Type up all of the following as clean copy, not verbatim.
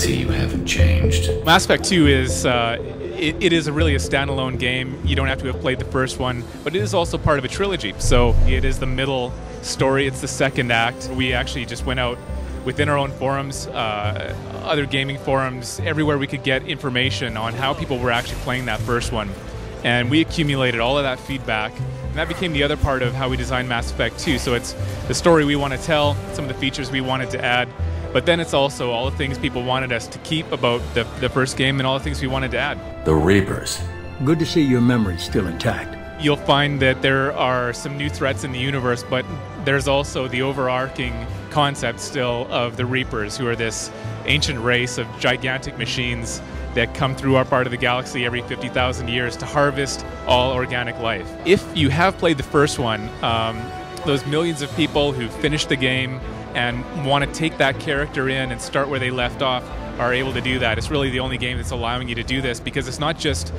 see you haven't changed. Mass Effect 2 is it is really a standalone game. You don't have to have played the first one, but it is also part of a trilogy. So it is the middle story. It's the second act. We actually just went out within our own forums, other gaming forums, everywhere we could get information on how people were actually playing that first one. And we accumulated all of that feedback, and that became the other part of how we designed Mass Effect 2. So it's the story we want to tell, some of the features we wanted to add, but then it's also all the things people wanted us to keep about the first game and all the things we wanted to add. The Reapers. Good to see your memory's still intact. You'll find that there are some new threats in the universe, but there's also the overarching concept still of the Reapers, who are this ancient race of gigantic machines that come through our part of the galaxy every 50,000 years to harvest all organic life. If you have played the first one, those millions of people who finished the game and want to take that character in and start where they left off are able to do that. It's really the only game that's allowing you to do this, because it's not just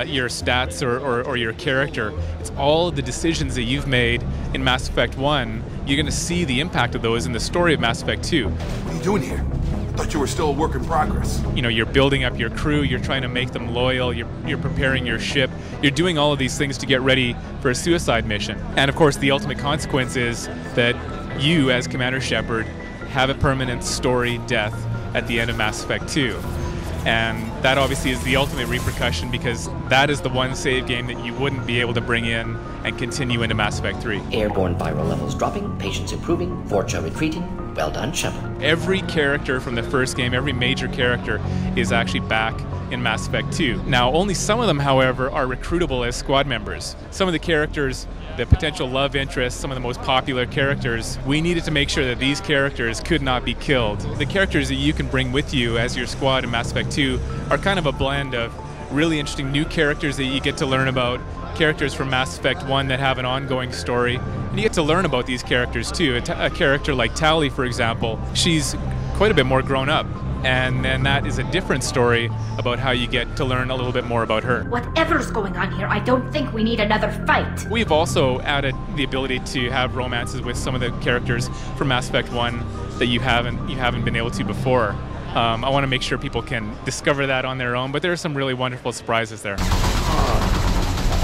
your stats or your character. It's all the decisions that you've made in Mass Effect 1. You're going to see the impact of those in the story of Mass Effect 2. What are you doing here? I thought you were still a work in progress. You know, you're building up your crew, you're trying to make them loyal, you're preparing your ship, you're doing all of these things to get ready for a suicide mission. And of course, the ultimate consequence is that you, as Commander Shepard, have a permanent story death at the end of Mass Effect 2. And that obviously is the ultimate repercussion, because that is the one save game that you wouldn't be able to bring in and continue into Mass Effect 3. Airborne viral levels dropping, patience improving, Vorcha retreating. Well done, Shepard. Every character from the first game, every major character, is actually back in Mass Effect 2. Now, only some of them, however, are recruitable as squad members. Some of the characters, the potential love interests, some of the most popular characters, we needed to make sure that these characters could not be killed. The characters that you can bring with you as your squad in Mass Effect 2 are kind of a blend of really interesting new characters that you get to learn about, characters from Mass Effect 1 that have an ongoing story, and you get to learn about these characters too. A character like Tali, for example, she's quite a bit more grown up, and then that is a different story about how you get to learn a little bit more about her. Whatever's going on here, I don't think we need another fight. We've also added the ability to have romances with some of the characters from Mass Effect 1 that you haven't been able to before. I want to make sure people can discover that on their own, but there are some really wonderful surprises there.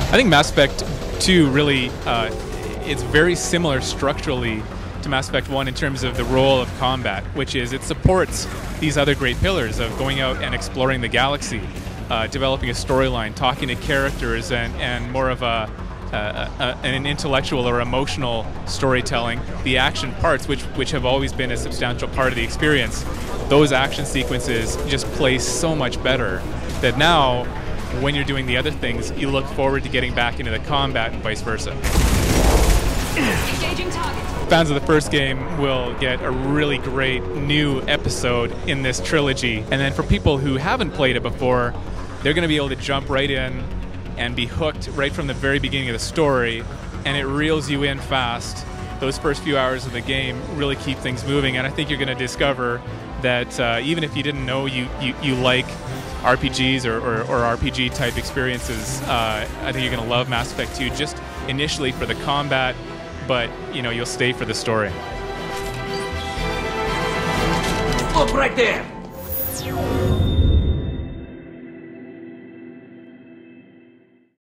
I think Mass Effect 2 really, it's very similar structurally to Mass Effect 1 in terms of the role of combat, which is it supports these other great pillars of going out and exploring the galaxy, developing a storyline, talking to characters, and more of an intellectual or emotional storytelling. The action parts, which have always been a substantial part of the experience, those action sequences just play so much better that now, when you're doing the other things, you look forward to getting back into the combat and vice versa. Engaging target. Fans of the first game will get a really great new episode in this trilogy. And then for people who haven't played it before, they're going to be able to jump right in and be hooked right from the very beginning of the story, and it reels you in fast. Those first few hours of the game really keep things moving, and I think you're going to discover that even if you didn't know you like RPGs or RPG type experiences, I think you're going to love Mass Effect 2 just initially for the combat, but you'll stay for the story. Look right there!